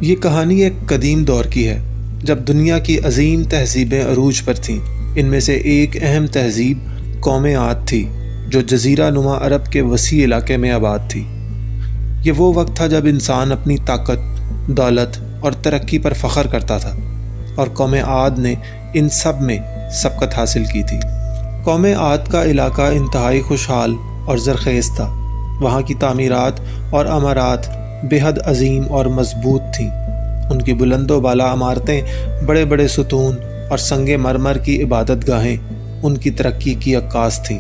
یہ کہانی ایک قدیم دور کی ہے جب دنیا کی عظیم تہذیبیں عروج پر تھیں۔ ان میں سے ایک اہم تہذیب قوم عاد تھی جو جزیرہ نما عرب کے وسیع علاقے میں آباد تھی۔ یہ وہ وقت تھا جب انسان اپنی طاقت، دولت اور ترقی پر فخر کرتا تھا، اور قوم عاد نے ان سب میں سبقت حاصل کی تھی۔ قوم عاد کا علاقہ انتہائی خوشحال اور زرخیز تھا۔ وہاں کی تعمیرات اور عمارات بے حد عظیم اور مضبوط تھیں۔ ان کی بلند و بالا عمارتیں، بڑے بڑے ستون اور سنگ مرمر کی عبادت گاہیں ان کی ترقی کی عکاس تھیں۔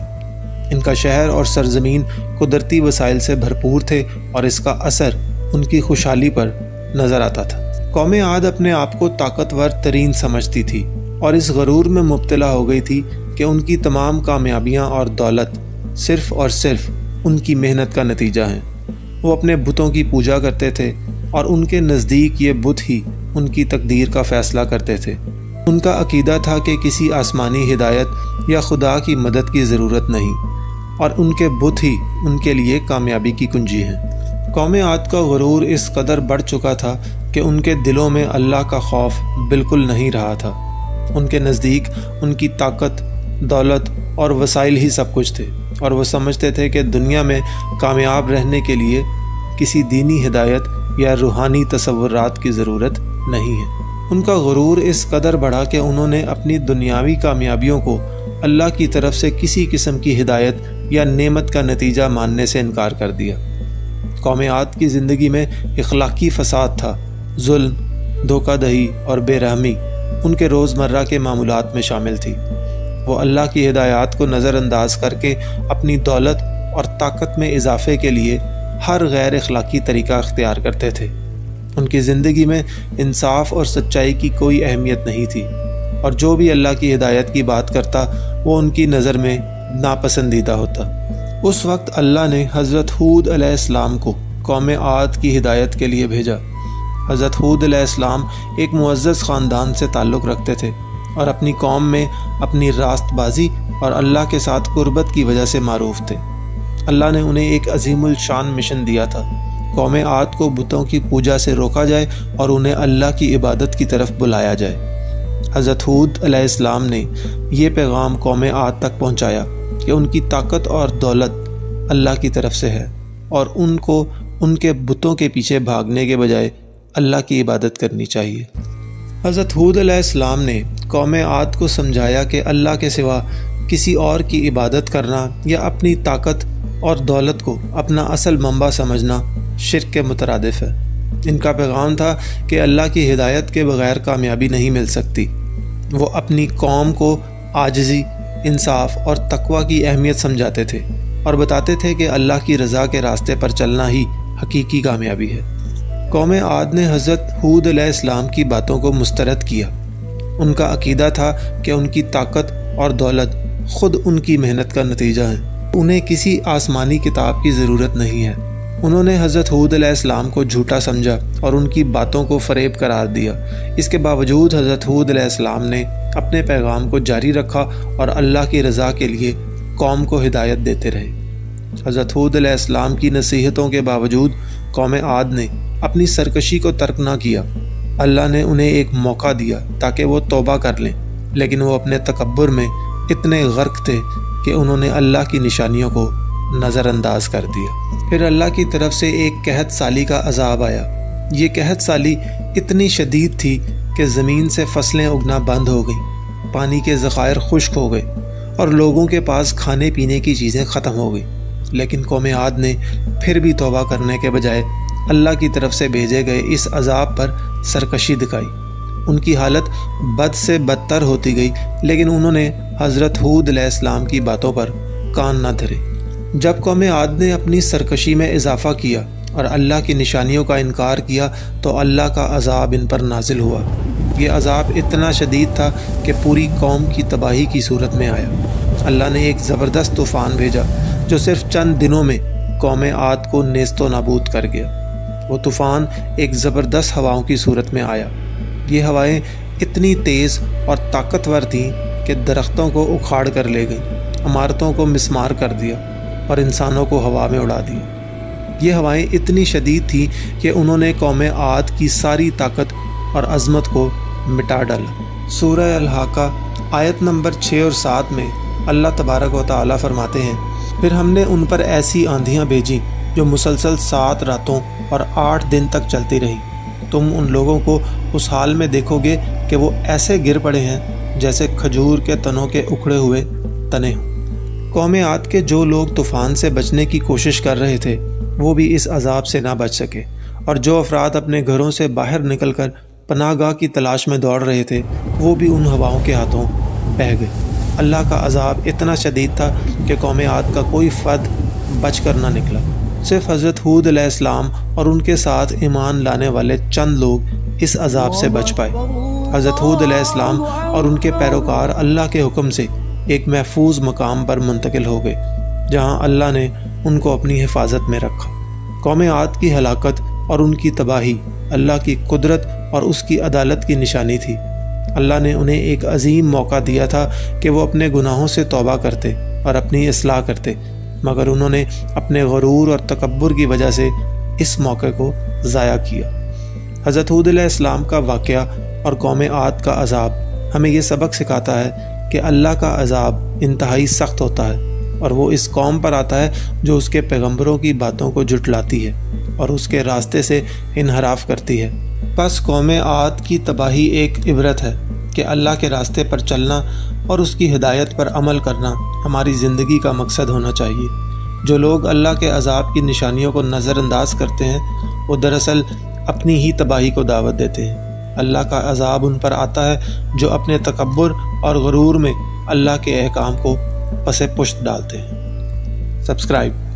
ان کا شہر اور سرزمین قدرتی وسائل سے بھرپور تھے اور اس کا اثر ان کی خوشحالی پر نظر آتا تھا۔ قوم عاد اپنے آپ کو طاقتور ترین سمجھتی تھی اور اس غرور میں مبتلا ہو گئی تھی کہ ان کی تمام کامیابیاں اور دولت صرف اور صرف ان کی محنت کا نتیجہ ہیں۔ وہ اپنے بتوں کی پوجا کرتے تھے اور ان کے نزدیک یہ بت ہی ان کی تقدیر کا فیصلہ کرتے تھے۔ ان کا عقیدہ تھا کہ کسی آسمانی ہدایت یا خدا کی مدد کی ضرورت نہیں، اور ان کے بت ہی ان کے لیے کامیابی کی کنجی ہیں۔ قوم عاد کا غرور اس قدر بڑھ چکا تھا کہ ان کے دلوں میں اللہ کا خوف بالکل نہیں رہا تھا۔ ان کے نزدیک ان کی طاقت، دولت اور وسائل ہی سب کچھ تھے، اور وہ سمجھتے تھے کہ دنیا میں کامیاب رہنے کے لیے کسی دینی ہدایت یا روحانی تصورات کی ضرورت نہیں ہے۔ ان کا غرور اس قدر بڑھا کہ انہوں نے اپنی دنیاوی کامیابیوں کو اللہ کی طرف سے کسی قسم کی ہدایت یا نعمت کا نتیجہ ماننے سے انکار کر دیا۔ قوم عاد کی زندگی میں اخلاقی فساد تھا۔ ظلم، دھوکہ دہی اور بے رحمی ان کے روزمرہ کے معمولات میں شامل تھی۔ وہ اللہ کی ہدایات کو نظر انداز کر کے اپنی دولت اور طاقت میں اضافے کے لیے ہر غیر اخلاقی طریقہ اختیار کرتے تھے۔ ان کی زندگی میں انصاف اور سچائی کی کوئی اہمیت نہیں تھی، اور جو بھی اللہ کی ہدایت کی بات کرتا وہ ان کی نظر میں ناپسندیدہ ہوتا۔ اس وقت اللہ نے حضرت ہود علیہ السلام کو قوم عاد کی ہدایت کے لیے بھیجا۔ حضرت ہود علیہ السلام ایک معزز خاندان سے تعلق رکھتے تھے اور اپنی قوم میں اپنی راست بازی اور اللہ کے ساتھ قربت کی وجہ سے معروف تھے۔ اللہ نے انہیں ایک عظیم الشان مشن دیا تھا۔ قوم عاد کو بتوں کی پوجا سے روکا جائے اور انہیں اللہ کی عبادت کی طرف بلایا جائے۔ حضرت ہود علیہ السلام نے یہ پیغام قوم عاد تک پہنچایا کہ ان کی طاقت اور دولت اللہ کی طرف سے ہے، اور ان کو ان کے بتوں کے پیچھے بھاگنے کے بجائے اللہ کی عبادت کرنی چاہیے۔ حضرت ہود علیہ السلام نے قوم عاد کو سمجھایا کہ اللہ کے سوا کسی اور کی عبادت کرنا یا اپنی طاقت اور دولت کو اپنا اصل منبع سمجھنا شرک کے مترادف ہے۔ ان کا پیغام تھا کہ اللہ کی ہدایت کے بغیر کامیابی نہیں مل سکتی۔ وہ اپنی قوم کو عاجزی، انصاف اور تقوی کی اہمیت سمجھاتے تھے اور بتاتے تھے کہ اللہ کی رضا کے راستے پر چلنا ہی حقیقی کامیابی ہے۔ قوم عاد نے حضرت ہود علیہ السلام کی باتوں کو مسترد کیا۔ ان کا عقیدہ تھا کہ ان کی طاقت اور دولت خود ان کی محنت کا نتیجہ ہے، انہیں کسی آسمانی کتاب کی ضرورت نہیں ہے۔ انہوں نے حضرت ہود علیہ السلام کو جھوٹا سمجھا اور ان کی باتوں کو فریب قرار دیا۔ اس کے باوجود حضرت ہود علیہ السلام نے اپنے پیغام کو جاری رکھا اور اللہ کی رضا کے لیے قوم کو ہدایت دیتے رہے۔ حضرت ہود علیہ السلام کی نصیحتوں کے باوجود قوم عاد نے اپنی سرکشی کو ترک نہ کیا۔ اللہ نے انہیں ایک موقع دیا تاکہ وہ توبہ کر لیں، لیکن وہ اپنے تکبر میں اتنے غرق تھے کہ انہوں نے اللہ کی نشانیوں کو نظر انداز کر دیا۔ پھر اللہ کی طرف سے ایک قحط سالی کا عذاب آیا۔ یہ قحط سالی اتنی شدید تھی کہ زمین سے فصلیں اگنا بند ہو گئیں، پانی کے ذخائر خشک ہو گئے اور لوگوں کے پاس کھانے پینے کی چیزیں ختم ہو گئیں۔ لیکن قوم عاد نے پھر بھی توبہ کرنے کے بجائے اللہ کی طرف سے بھیجے گئے اس عذاب پر سرکشی دکھائی۔ ان کی حالت بد سے بدتر ہوتی گئی، لیکن انہوں نے حضرت ہود علیہ السلام کی باتوں پر کان نہ دھرے۔ جب قوم عاد نے اپنی سرکشی میں اضافہ کیا اور اللہ کی نشانیوں کا انکار کیا تو اللہ کا عذاب ان پر نازل ہوا۔ یہ عذاب اتنا شدید تھا کہ پوری قوم کی تباہی کی صورت میں آیا۔ اللہ نے ایک زبردست طوفان بھیجا جو صرف چند دنوں میں قوم عاد کو نیست و نابود کر گیا۔ وہ طوفان ایک زبردست ہواؤں کی صورت میں آیا۔ یہ ہوائیں اتنی تیز اور طاقتور تھیں کہ درختوں کو اکھاڑ کر لے گئیں، عمارتوں کو مسمار کر دیا اور انسانوں کو ہوا میں اڑا دیا۔ یہ ہوائیں اتنی شدید تھیں کہ انہوں نے قوم عاد کی ساری طاقت اور عظمت کو مٹا ڈالا۔ سورہ الحاقہ آیت نمبر 6 اور 7 میں اللہ تبارک و تعالیٰ فرماتے ہیں، پھر ہم نے ان پر ایسی آندھیاں بھیجیں جو مسلسل 7 راتوں اور 8 دن تک چلتی رہی۔ تم ان لوگوں کو اس حال میں دیکھو گے کہ وہ ایسے گر پڑے ہیں جیسے کھجور کے تنوں کے اکھڑے ہوئے تنے ہوں۔ قوم عاد کے جو لوگ طوفان سے بچنے کی کوشش کر رہے تھے وہ بھی اس عذاب سے نہ بچ سکے، اور جو افراد اپنے گھروں سے باہر نکل کر پناہ گاہ کی تلاش میں دوڑ رہے تھے وہ بھی ان ہواؤں کے ہاتھوں بہہ گئے۔ اللہ کا عذاب اتنا شدید تھا کہ قوم عاد کا کوئی فرد بچ کر نہ نکلا۔ صرف حضرت ہود علیہ السلام اور ان کے ساتھ ایمان لانے والے چند لوگ اس عذاب سے بچ پائے۔ حضرت ہود علیہ السلام اور ان کے پیروکار اللہ کے حکم سے ایک محفوظ مقام پر منتقل ہو گئے جہاں اللہ نے ان کو اپنی حفاظت میں رکھا۔ قوم عاد کی ہلاکت اور ان کی تباہی اللہ کی قدرت اور اس کی عدالت کی نشانی تھی۔ اللہ نے انہیں ایک عظیم موقع دیا تھا کہ وہ اپنے گناہوں سے توبہ کرتے اور اپنی اصلاح کرتے، مگر انہوں نے اپنے غرور اور تکبر کی وجہ سے اس موقع کو ضائع کیا۔ حضرت ہود علیہ السلام کا واقعہ اور قوم عاد کا عذاب ہمیں یہ سبق سکھاتا ہے کہ اللہ کا عذاب انتہائی سخت ہوتا ہے، اور وہ اس قوم پر آتا ہے جو اس کے پیغمبروں کی باتوں کو جھٹلاتی ہے اور اس کے راستے سے انحراف کرتی ہے۔ پس قوم عاد کی تباہی ایک عبرت ہے کہ اللہ کے راستے پر چلنا اور اس کی ہدایت پر عمل کرنا ہماری زندگی کا مقصد ہونا چاہیے۔ جو لوگ اللہ کے عذاب کی نشانیوں کو نظر انداز کرتے ہیں وہ دراصل اپنی ہی تباہی کو دعوت دیتے ہیں۔ اللہ کا عذاب ان پر آتا ہے جو اپنے تکبر اور غرور میں اللہ کے احکام کو پس پشت ڈالتے ہیں۔ سبسکرائب